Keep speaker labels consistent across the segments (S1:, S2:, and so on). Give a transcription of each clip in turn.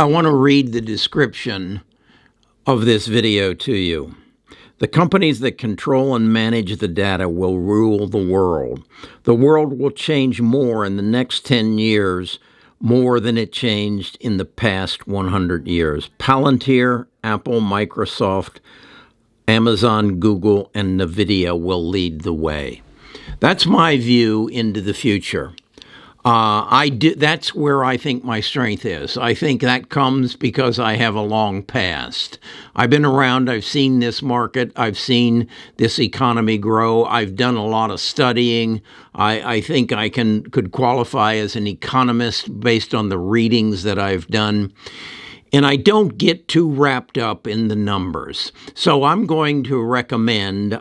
S1: I want to read the description of this video to you. The companies that control and manage the data will rule the world. The world will change more in the next 10 years, more than it changed in the past 100 years. Palantir, Apple, Microsoft, Amazon, Google, and NVIDIA will lead the way. That's my view into the future. That's where I think my strength is. I think that comes because I have a long past. I've been around, I've seen this market, I've seen this economy grow, I've done a lot of studying. I think I could qualify as an economist based on the readings that I've done. And I don't get too wrapped up in the numbers. So I'm going to recommend,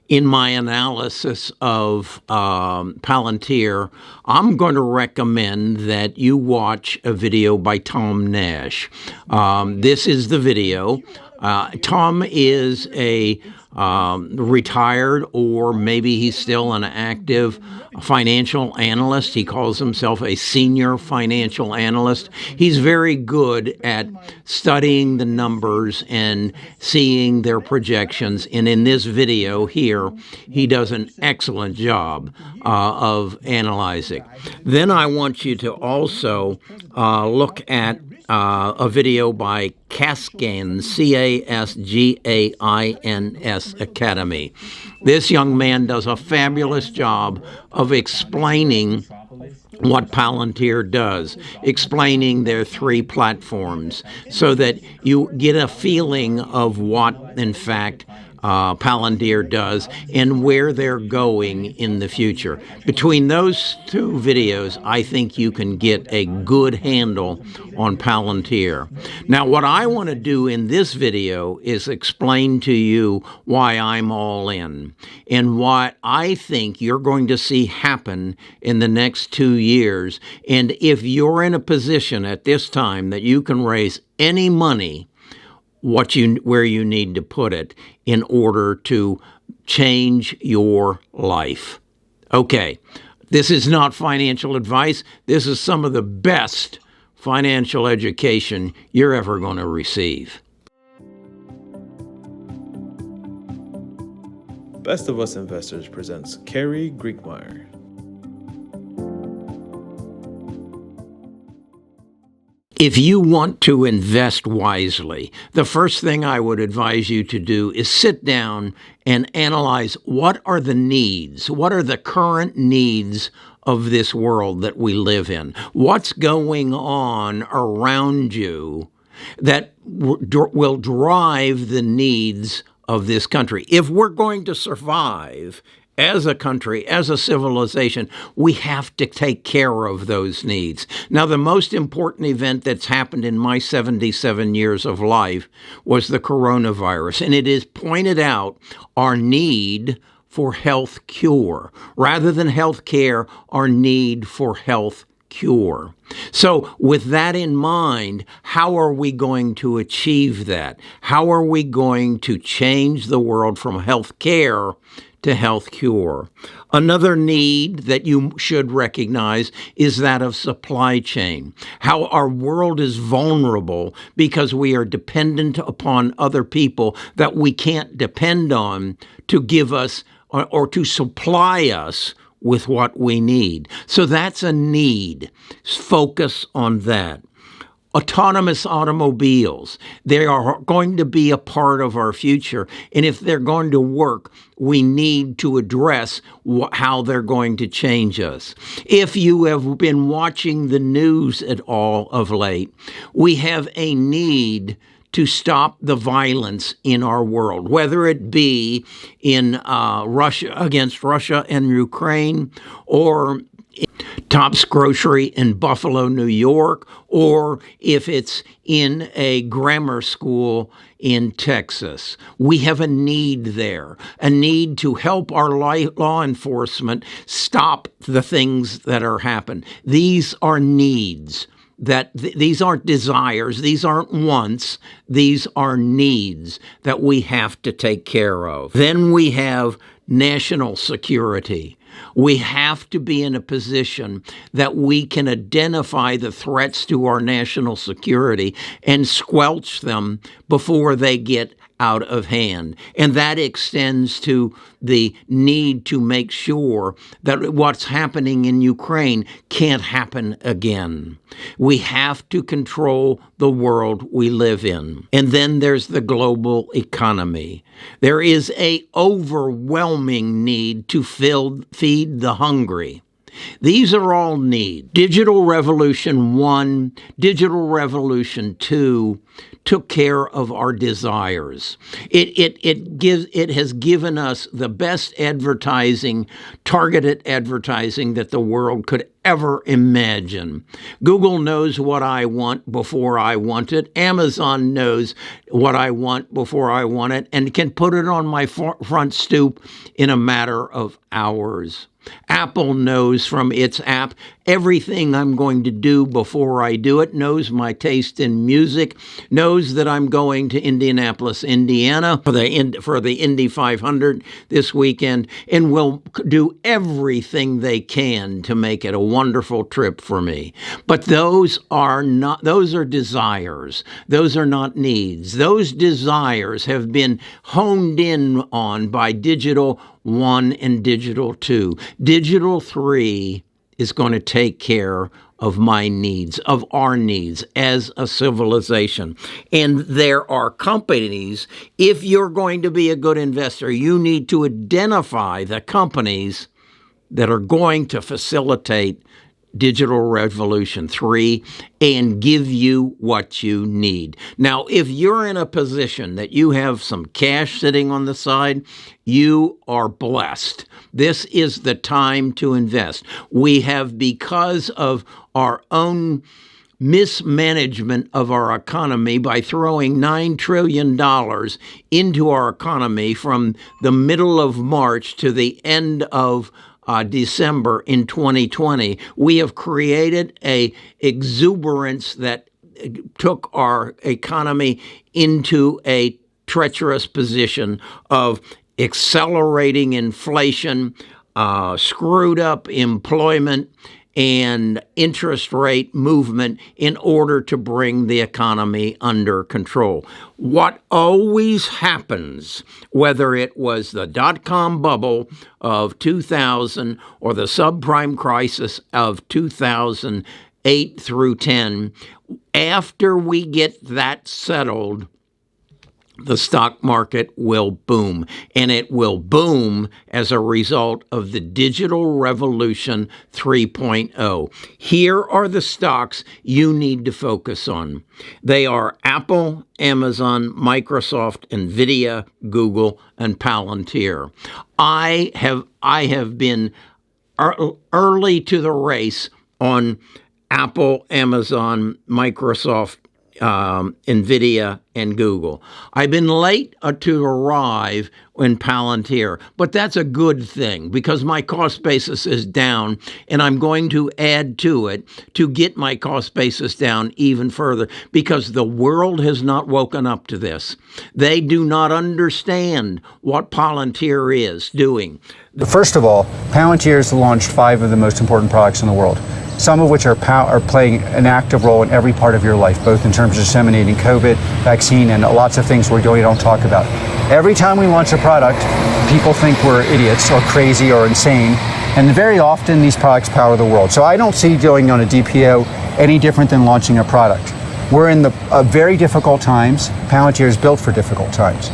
S1: in my analysis of Palantir, I'm going to recommend that you watch a video by Tom Nash. This is the video. Tom is a retired, or maybe he's still an active financial analyst. He calls himself a senior financial analyst. He's very good at studying the numbers and seeing their projections. And in this video here, he does an excellent job of analyzing. Then I want you to also look at a video by Casgains, Casgains Academy. This young man does a fabulous job of explaining what Palantir does, explaining their three platforms, so that you get a feeling of what, in fact, Palantir does and where they're going in the future. Between those two videos, I think you can get a good handle on Palantir. Now, what I want to do in this video is explain to you why I'm all in and what I think you're going to see happen in the next 2 years. And if you're in a position at this time that you can raise any money, where you need to put it in order to change your life. Okay, this is not financial advice. This is some of the best financial education you're ever going to receive.
S2: Best of Us Investors presents Carrie Griegmeyer.
S1: If you want to invest wisely, the first thing I would advise you to do is sit down and analyze what are the needs, what are the current needs of this world that we live in, what's going on around you that will drive the needs of this country. If we're going to survive as a country, as a civilization, we have to take care of those needs. Now, the most important event that's happened in my 77 years of life was the coronavirus, and it is pointed out our need for health cure. Rather than health care, our need for health cure. So with that in mind, how are we going to achieve that? How are we going to change the world from health care to health cure? Another need that you should recognize is that of supply chain. How our world is vulnerable because we are dependent upon other people that we can't depend on to give us or to supply us with what we need. So that's a need. Focus on that. Autonomous automobiles, they are going to be a part of our future. And if they're going to work, we need to address how they're going to change us. If you have been watching the news at all of late, we have a need to stop the violence in our world, whether it be in Russia, against Russia and Ukraine, or Tops Grocery in Buffalo, New York, or if it's in a grammar school in Texas. We have a need there, a need to help our law enforcement stop the things that are happening. These are needs. These aren't desires, these aren't wants, these are needs that we have to take care of. Then we have national security. We have to be in a position that we can identify the threats to our national security and squelch them before they get out of hand. And that extends to the need to make sure that what's happening in Ukraine can't happen again. We have to control the world we live in. And then there's the global economy. There is an overwhelming need to feed the hungry. These are all needs. Digital Revolution 1, Digital Revolution 2 took care of our desires. It has given us the best advertising, targeted advertising that the world could ever imagine. Google knows what I want before I want it. Amazon knows what I want before I want it and can put it on my front stoop in a matter of hours. Apple knows from its app everything I'm going to do before I do it, knows my taste in music, knows that I'm going to Indianapolis, Indiana for the Indy 500 this weekend, and will do everything they can to make it a wonderful trip for me. But those are desires. Those are not needs. Those desires have been honed in on by Digital 1 and Digital 2. Digital 3 is going to take care of my needs, of our needs as a civilization. And there are companies, if you're going to be a good investor, you need to identify the companies that are going to facilitate Digital Revolution 3 and give you what you need. Now, if you're in a position that you have some cash sitting on the side, you are blessed. This is the time to invest. We have, because of our own mismanagement of our economy by throwing $9 trillion into our economy from the middle of March to the end of December in 2020, we have created a exuberance that took our economy into a treacherous position of accelerating inflation, screwed up employment, and interest rate movement in order to bring the economy under control. What always happens, whether it was the dot-com bubble of 2000 or the subprime crisis of 2008 through 10, after we get that settled, the stock market will boom, and it will boom as a result of the Digital Revolution 3.0. Here are the stocks you need to focus on. They are Apple, Amazon, Microsoft, Nvidia, Google, and Palantir. I have been early to the race on Apple, Amazon, Microsoft, Nvidia, and Google. I've been late to arrive in Palantir, but that's a good thing because my cost basis is down, and I'm going to add to it to get my cost basis down even further because the world has not woken up to this. They do not understand what Palantir is doing.
S3: First of all, Palantir has launched 5 of the most important products in the world, some of which are playing an active role in every part of your life, both in terms of disseminating COVID, vaccine, and lots of things we're doing don't talk about. Every time we launch a product, people think we're idiots or crazy or insane, and very often these products power the world. So I don't see going on a DPO any different than launching a product. We're in very difficult times. Palantir is built for difficult times.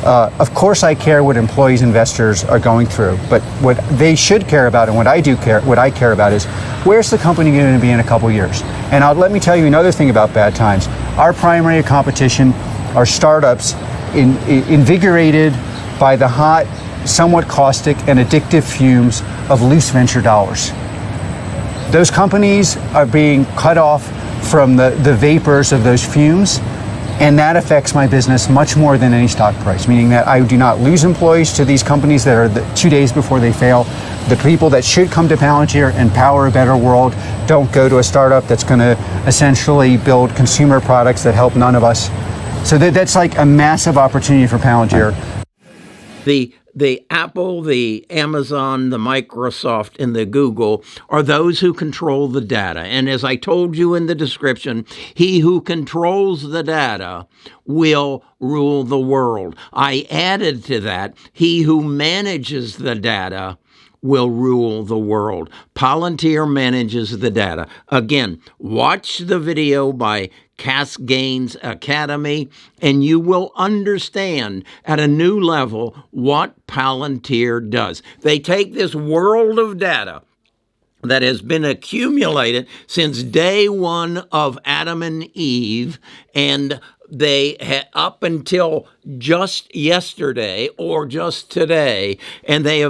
S3: Of course, I care what employees, investors are going through, but what they should care about and what I care about is where's the company going to be in a couple years? And let me tell you another thing about bad times. Our primary competition are startups invigorated by the hot, somewhat caustic and addictive fumes of loose venture dollars. Those companies are being cut off from the vapors of those fumes. And that affects my business much more than any stock price, meaning that I do not lose employees to these companies that are 2 days before they fail. The people that should come to Palantir and power a better world don't go to a startup that's going to essentially build consumer products that help none of us. So that's like a massive opportunity for Palantir.
S1: The the Apple, the Amazon, the Microsoft, and the Google are those who control the data. And as I told you in the description, he who controls the data will rule the world. I added to that, he who manages the data will rule the world. Palantir manages the data. Again, watch the video by Cass Gaines Academy, and you will understand at a new level what Palantir does. They take this world of data that has been accumulated since day one of Adam and Eve, and they had up until just yesterday or just today, and they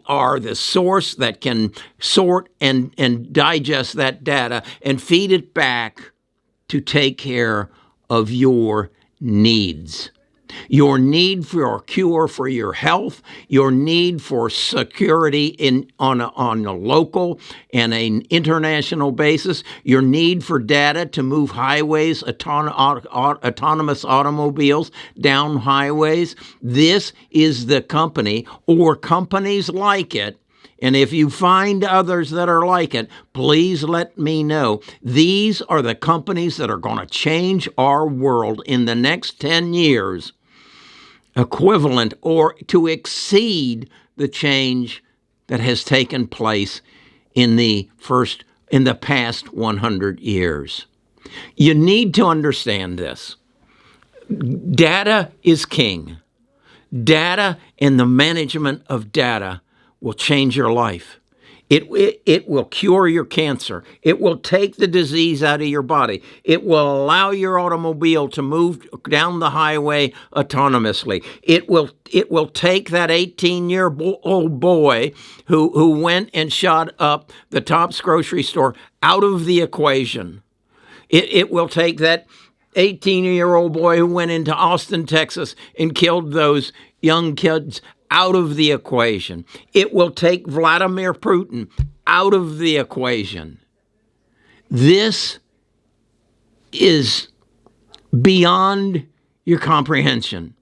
S1: are the source that can sort and digest that data and feed it back to take care of your needs. Your need for a cure for your health, your need for security on a local and an international basis, your need for data to move highways, autonomous automobiles down highways. This is the company or companies like it. And if you find others that are like it, please let me know. These are the companies that are going to change our world in the next 10 years. Equivalent or to exceed the change that has taken place in the past 100 years. You need to understand this. Data is king. Data and the management of data will change your life. It will cure your cancer. It will take the disease out of your body. It will allow your automobile to move down the highway autonomously. It will take that 18-year-old boy who went and shot up the Tops grocery store out of the equation. It will take that 18-year-old boy who went into Austin, Texas, and killed those young kids out of the equation. It will take Vladimir Putin out of the equation. This is beyond your comprehension.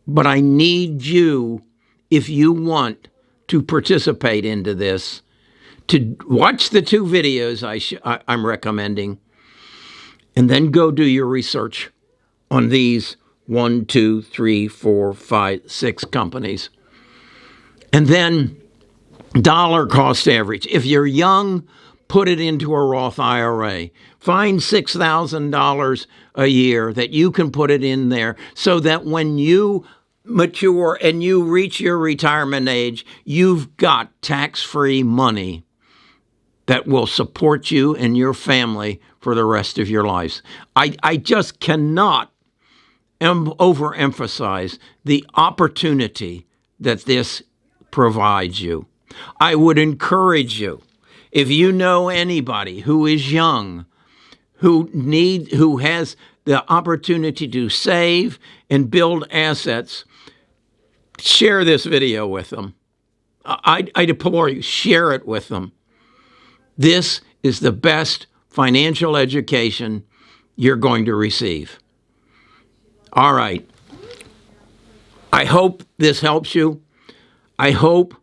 S1: But I need you, if you want to participate into this, to watch the 2 videos I'm recommending, and then go do your research on these 1, 2, 3, 4, 5, 6 companies. And then dollar cost average. If you're young, put it into a Roth IRA. Find $6,000 a year that you can put it in there so that when you mature and you reach your retirement age, you've got tax-free money that will support you and your family for the rest of your lives. I just cannot overemphasize the opportunity that this provides you. I would encourage you, if you know anybody who is young, who has the opportunity to save and build assets, share this video with them. I deplore you, share it with them. This is the best financial education you're going to receive. All right. I hope this helps you. I hope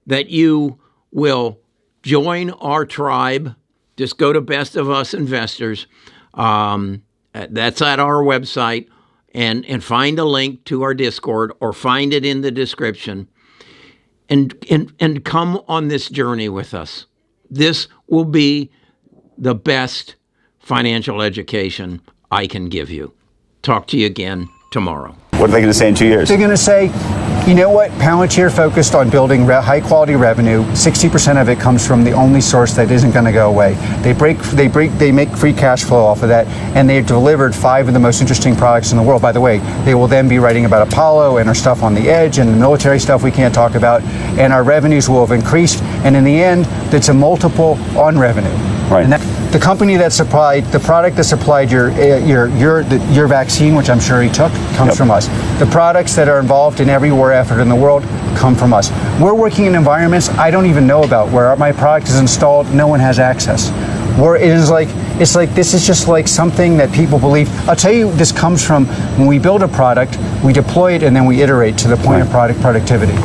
S1: that you will join our tribe. Just go to Best of Us Investors. That's at our website, and find a link to our Discord or find it in the description, and come on this journey with us. This will be the best financial education I can give you. Talk to you again tomorrow.
S4: What are they going to say in 2 years?
S3: They're going to say, you know what? Palantir focused on building high-quality revenue. 60% of it comes from the only source that isn't going to go away. They make free cash flow off of that, and they've delivered 5 of the most interesting products in the world. By the way, they will then be writing about Apollo and our stuff on the edge and the military stuff we can't talk about, and our revenues will have increased. And in the end, it's a multiple on revenue.
S4: Right.
S3: And the company that supplied the product that supplied your vaccine, which I'm sure he took, comes from us. The products that are involved in every war effort in the world come from us. We're working in environments I don't even know about, where my product is installed, no one has access. Where it is like, it's like, this is just like something that people believe. I'll tell you, this comes from when we build a product, we deploy it, and then we iterate to the point of product productivity.